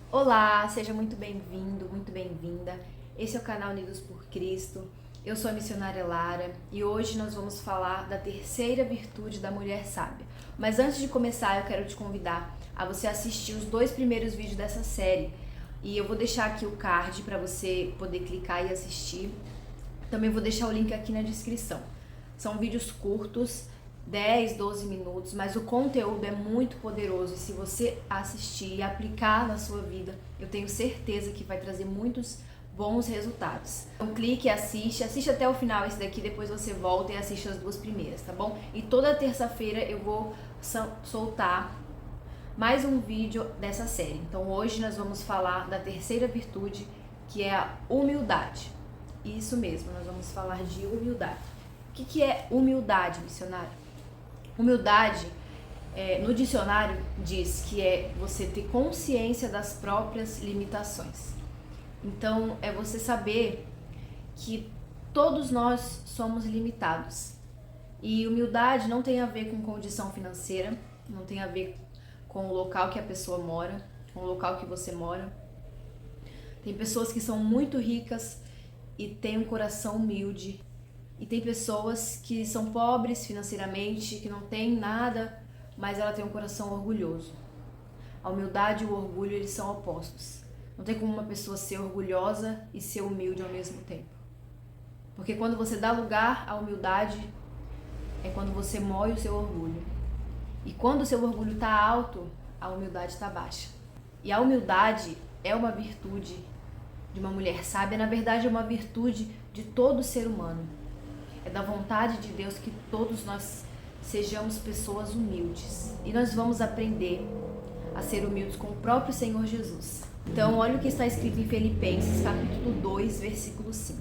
Olá, seja muito bem-vindo, muito bem-vinda. Esse é o canal Unidos por Cristo. Eu sou a missionária Lara e hoje nós vamos falar da terceira virtude da mulher sábia. Mas antes de começar, eu quero te convidar a você assistir os 2 primeiros vídeos dessa série. E eu vou deixar aqui o card para você poder clicar e assistir. Também vou deixar o link aqui na descrição. São vídeos curtos, 10, 12 minutos, mas o conteúdo é muito poderoso e se você assistir e aplicar na sua vida, eu tenho certeza que vai trazer muitos bons resultados. Então clique e assiste até o final esse daqui, depois você volta e assiste as 2 primeiras, tá bom? E toda terça-feira eu vou soltar mais um vídeo dessa série. Então hoje nós vamos falar da terceira virtude, que é a humildade. Isso mesmo, nós vamos falar de humildade. O que é humildade, missionário? Humildade, no dicionário, diz que é você ter consciência das próprias limitações. Então, é você saber que todos nós somos limitados. E humildade não tem a ver com condição financeira, não tem a ver com o local que a pessoa mora, com o local que você mora. Tem pessoas que são muito ricas e têm um coração humilde. E tem pessoas que são pobres financeiramente, que não têm nada, mas ela tem um coração orgulhoso. A humildade e o orgulho, eles são opostos. Não tem como uma pessoa ser orgulhosa e ser humilde ao mesmo tempo. Porque quando você dá lugar à humildade, é quando você moe o seu orgulho. E quando o seu orgulho está alto, a humildade está baixa. E a humildade é uma virtude de uma mulher sábia, na verdade é uma virtude de todo ser humano. É da vontade de Deus que todos nós sejamos pessoas humildes. E nós vamos aprender a ser humildes com o próprio Senhor Jesus. Então, olha o que está escrito em Filipenses, capítulo 2, versículo 5.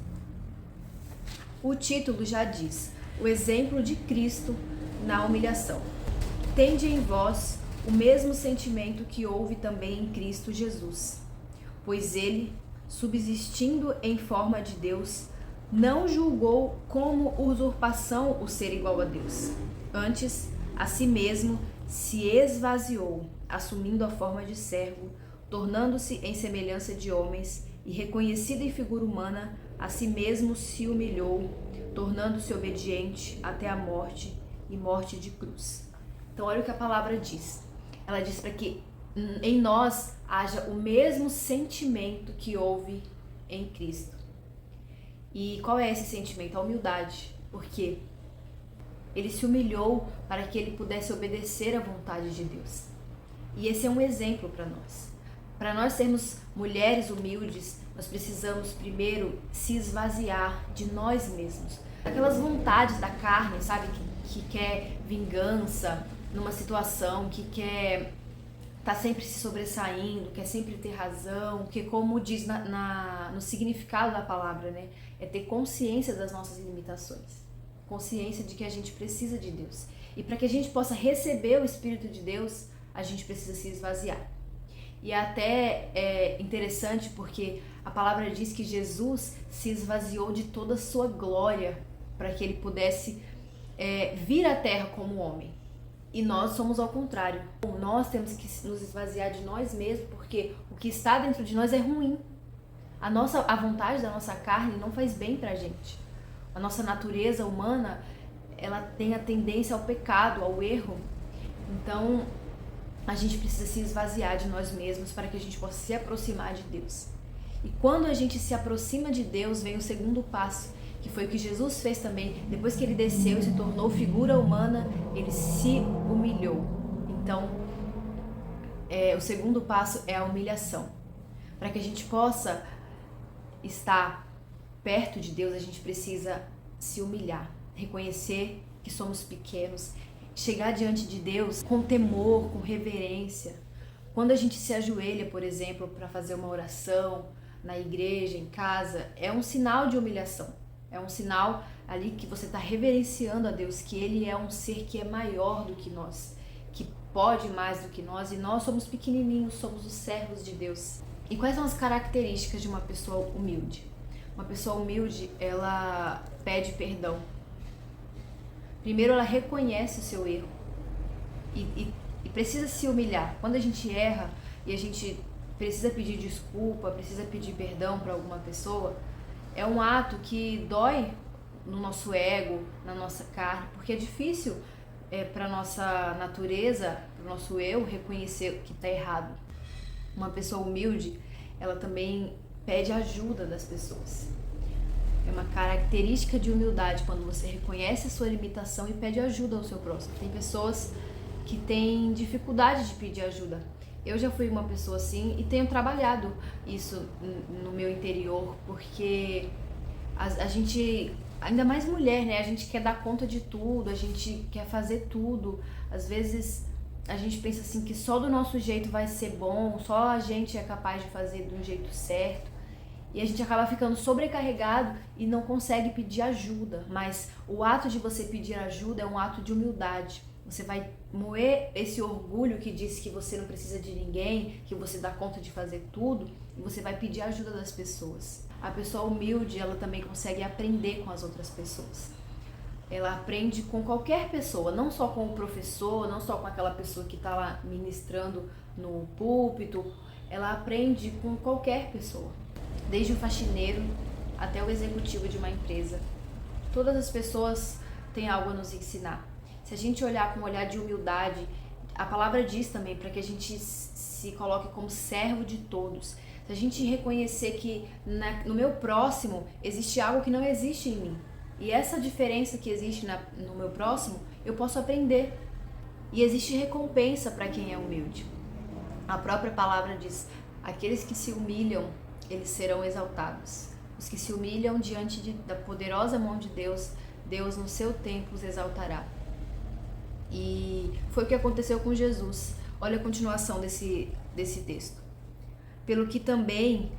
O título já diz: o exemplo de Cristo na humilhação. Tende em vós o mesmo sentimento que houve também em Cristo Jesus. Pois ele, subsistindo em forma de Deus, não julgou como usurpação o ser igual a Deus. Antes, a si mesmo se esvaziou, assumindo a forma de servo, tornando-se em semelhança de homens, e reconhecido em figura humana, a si mesmo se humilhou, tornando-se obediente até a morte e morte de cruz. Então olha o que a palavra diz. Ela diz para que em nós haja o mesmo sentimento que houve em Cristo. E qual é esse sentimento? A humildade. Porque ele se humilhou para que ele pudesse obedecer à vontade de Deus. E esse é um exemplo para nós. Para nós sermos mulheres humildes, nós precisamos primeiro se esvaziar de nós mesmos. Aquelas vontades da carne, sabe? Que quer vingança numa situação, que quer tá sempre se sobressaindo, quer sempre ter razão, que como diz no significado da palavra, né? É ter consciência das nossas limitações, consciência de que a gente precisa de Deus. E para que a gente possa receber o Espírito de Deus, a gente precisa se esvaziar. E até é interessante porque a palavra diz que Jesus se esvaziou de toda a sua glória para que ele pudesse vir à terra como homem. E nós somos ao contrário. Nós temos que nos esvaziar de nós mesmos, porque o que está dentro de nós é ruim. A vontade da nossa carne não faz bem pra gente. A nossa natureza humana, ela tem a tendência ao pecado, ao erro. Então, a gente precisa se esvaziar de nós mesmos para que a gente possa se aproximar de Deus. E quando a gente se aproxima de Deus, vem o segundo passo, que foi o que Jesus fez também. Depois que ele desceu e se tornou figura humana, ele se humilhou. Então, o segundo passo é a humilhação. Para que a gente possa estar perto de Deus, a gente precisa se humilhar, reconhecer que somos pequenos, chegar diante de Deus com temor, com reverência. Quando a gente se ajoelha, por exemplo, para fazer uma oração na igreja, em casa, é um sinal de humilhação. É um sinal ali que você está reverenciando a Deus, que Ele é um ser que é maior do que nós, que pode mais do que nós, e nós somos pequenininhos, somos os servos de Deus. E quais são as características de uma pessoa humilde? Uma pessoa humilde, ela pede perdão. Primeiro, ela reconhece o seu erro e precisa se humilhar. Quando a gente erra e a gente precisa pedir desculpa, precisa pedir perdão para alguma pessoa, é um ato que dói no nosso ego, na nossa carne, porque é difícil para nossa natureza, para o nosso eu, reconhecer que está errado. Uma pessoa humilde, ela também pede ajuda das pessoas. É uma característica de humildade quando você reconhece a sua limitação e pede ajuda ao seu próximo. Tem pessoas que têm dificuldade de pedir ajuda. Eu já fui uma pessoa assim e tenho trabalhado isso no meu interior, porque a gente, ainda mais mulher, né? A gente quer dar conta de tudo, a gente quer fazer tudo. Às vezes a gente pensa assim que só do nosso jeito vai ser bom, só a gente é capaz de fazer de um jeito certo. E a gente acaba ficando sobrecarregado e não consegue pedir ajuda. Mas o ato de você pedir ajuda é um ato de humildade. Você vai moer esse orgulho que diz que você não precisa de ninguém, que você dá conta de fazer tudo, e você vai pedir ajuda das pessoas. A pessoa humilde, ela também consegue aprender com as outras pessoas. Ela aprende com qualquer pessoa, não só com o professor, não só com aquela pessoa que está lá ministrando no púlpito. Ela aprende com qualquer pessoa, desde o faxineiro até o executivo de uma empresa. Todas as pessoas têm algo a nos ensinar. Se a gente olhar com um olhar de humildade, a palavra diz também para que a gente se coloque como servo de todos. Se a gente reconhecer que no meu próximo existe algo que não existe em mim, e essa diferença que existe no meu próximo, eu posso aprender. E existe recompensa para quem é humilde. A própria palavra diz: aqueles que se humilham, eles serão exaltados. Os que se humilham diante da poderosa mão de Deus, Deus no seu tempo os exaltará. E foi o que aconteceu com Jesus. Olha a continuação desse texto. Pelo que também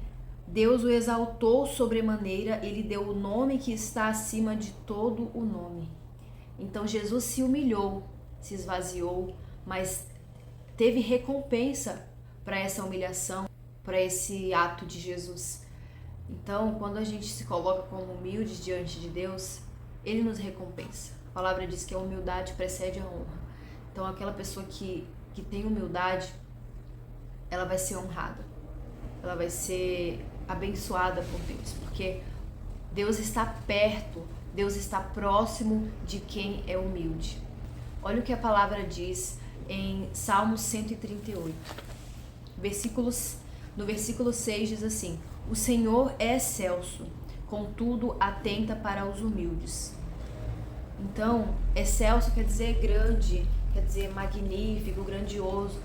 Deus o exaltou sobremaneira, ele deu o nome que está acima de todo o nome. Então Jesus se humilhou, se esvaziou, mas teve recompensa para essa humilhação, para esse ato de Jesus. Então, quando a gente se coloca como humilde diante de Deus, ele nos recompensa. A palavra diz que a humildade precede a honra. Então, aquela pessoa que tem humildade, ela vai ser honrada. Ela vai ser abençoada por Deus, porque Deus está perto, Deus está próximo de quem é humilde. Olha o que a palavra diz em Salmo 138. No versículo 6 diz assim: o Senhor é excelso, contudo atenta para os humildes. Então, excelso quer dizer grande, quer dizer magnífico, grandioso.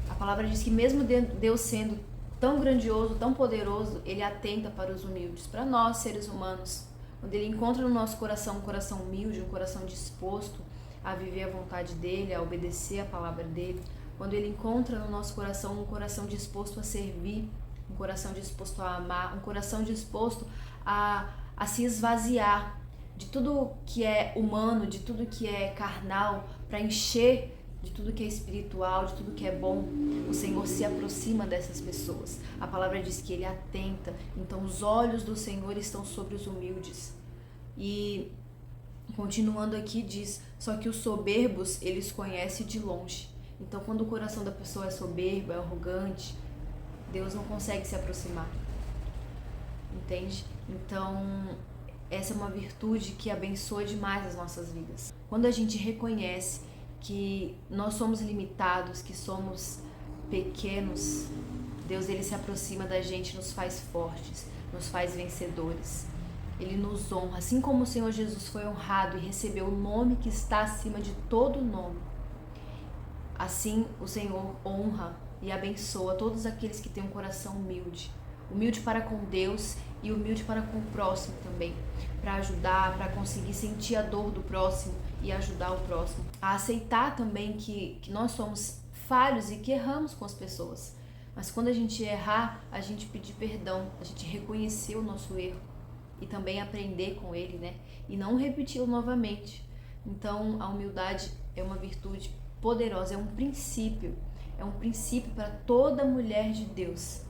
A palavra diz que mesmo Deus sendo tão grandioso, tão poderoso, ele atenta para os humildes, para nós seres humanos. Quando ele encontra no nosso coração um coração humilde, um coração disposto a viver a vontade dele, a obedecer a palavra dele, quando ele encontra no nosso coração um coração disposto a servir, um coração disposto a amar, um coração disposto a se esvaziar de tudo que é humano, de tudo que é carnal, para encher de tudo que é espiritual, de tudo que é bom, o Senhor se aproxima dessas pessoas. A palavra diz que ele atenta, então os olhos do Senhor estão sobre os humildes. E continuando aqui diz, só que os soberbos eles conhecem de longe. Então quando o coração da pessoa é soberbo, é arrogante, Deus não consegue se aproximar. Entende? Então essa é uma virtude que abençoa demais as nossas vidas. Quando a gente reconhece que nós somos limitados, que somos pequenos, Deus ele se aproxima da gente, nos faz fortes, nos faz vencedores. Ele nos honra, assim como o Senhor Jesus foi honrado e recebeu o nome que está acima de todo nome. Assim o Senhor honra e abençoa todos aqueles que têm um coração humilde. Humilde para com Deus e humilde para com o próximo também, para ajudar, para conseguir sentir a dor do próximo e ajudar o próximo, a aceitar também que nós somos falhos e que erramos com as pessoas, mas quando a gente errar, a gente pedir perdão, a gente reconhecer o nosso erro e também aprender com ele, né? E não repeti-lo novamente. Então a humildade é uma virtude poderosa, é um princípio para toda mulher de Deus.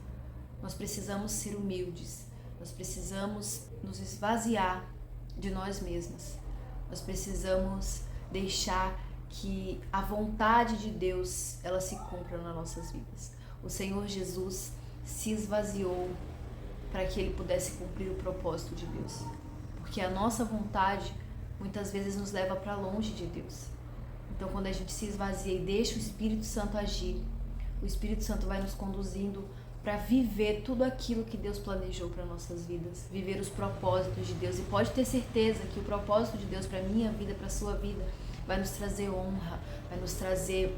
Nós precisamos ser humildes, nós precisamos nos esvaziar de nós mesmas, nós precisamos deixar que a vontade de Deus ela se cumpra nas nossas vidas. O Senhor Jesus, se esvaziou para que ele pudesse cumprir o propósito de Deus. Porque a nossa vontade muitas vezes nos leva para longe de Deus. Então, quando a gente se esvazia e deixa o Espírito Santo agir, o Espírito Santo vai nos conduzindo para viver tudo aquilo que Deus planejou para nossas vidas, viver os propósitos de Deus. E pode ter certeza que o propósito de Deus para minha vida, para sua vida, vai nos trazer honra, vai nos trazer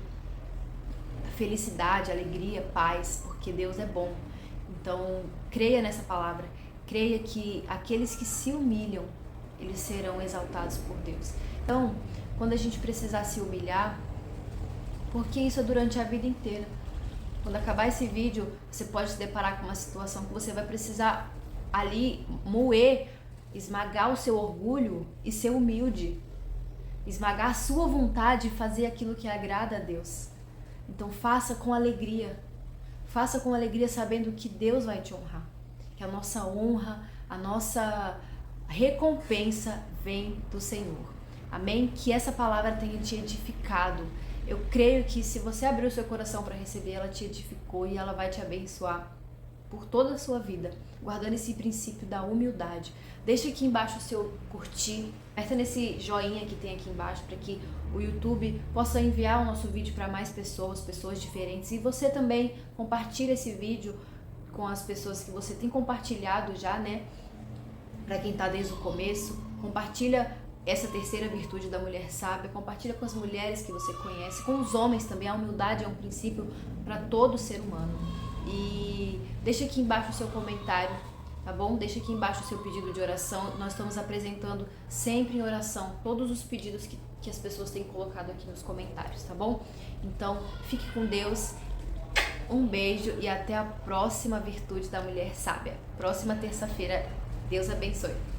felicidade, alegria, paz, porque Deus é bom. Então, creia nessa palavra, creia que aqueles que se humilham, eles serão exaltados por Deus. Então, quando a gente precisar se humilhar, porque isso é durante a vida inteira. Quando acabar esse vídeo, você pode se deparar com uma situação que você vai precisar ali moer, esmagar o seu orgulho e ser humilde. Esmagar a sua vontade e fazer aquilo que agrada a Deus. Então faça com alegria. Faça com alegria sabendo que Deus vai te honrar. Que a nossa honra, a nossa recompensa vem do Senhor. Amém? Que essa palavra tenha te edificado. Eu creio que se você abrir o seu coração para receber, ela te edificou e ela vai te abençoar por toda a sua vida, guardando esse princípio da humildade. Deixa aqui embaixo o seu curtir, aperta nesse joinha que tem aqui embaixo para que o YouTube possa enviar o nosso vídeo para mais pessoas diferentes. E você também compartilha esse vídeo com as pessoas que você tem compartilhado já, né? Para quem está desde o começo, compartilha essa terceira virtude da mulher sábia, compartilha com as mulheres que você conhece, com os homens também. A humildade é um princípio para todo ser humano. E deixa aqui embaixo o seu comentário, tá bom? Deixa aqui embaixo o seu pedido de oração. Nós estamos apresentando sempre em oração todos os pedidos que as pessoas têm colocado aqui nos comentários, tá bom? Então, fique com Deus, um beijo e até a próxima virtude da mulher sábia. Próxima terça-feira. Deus abençoe.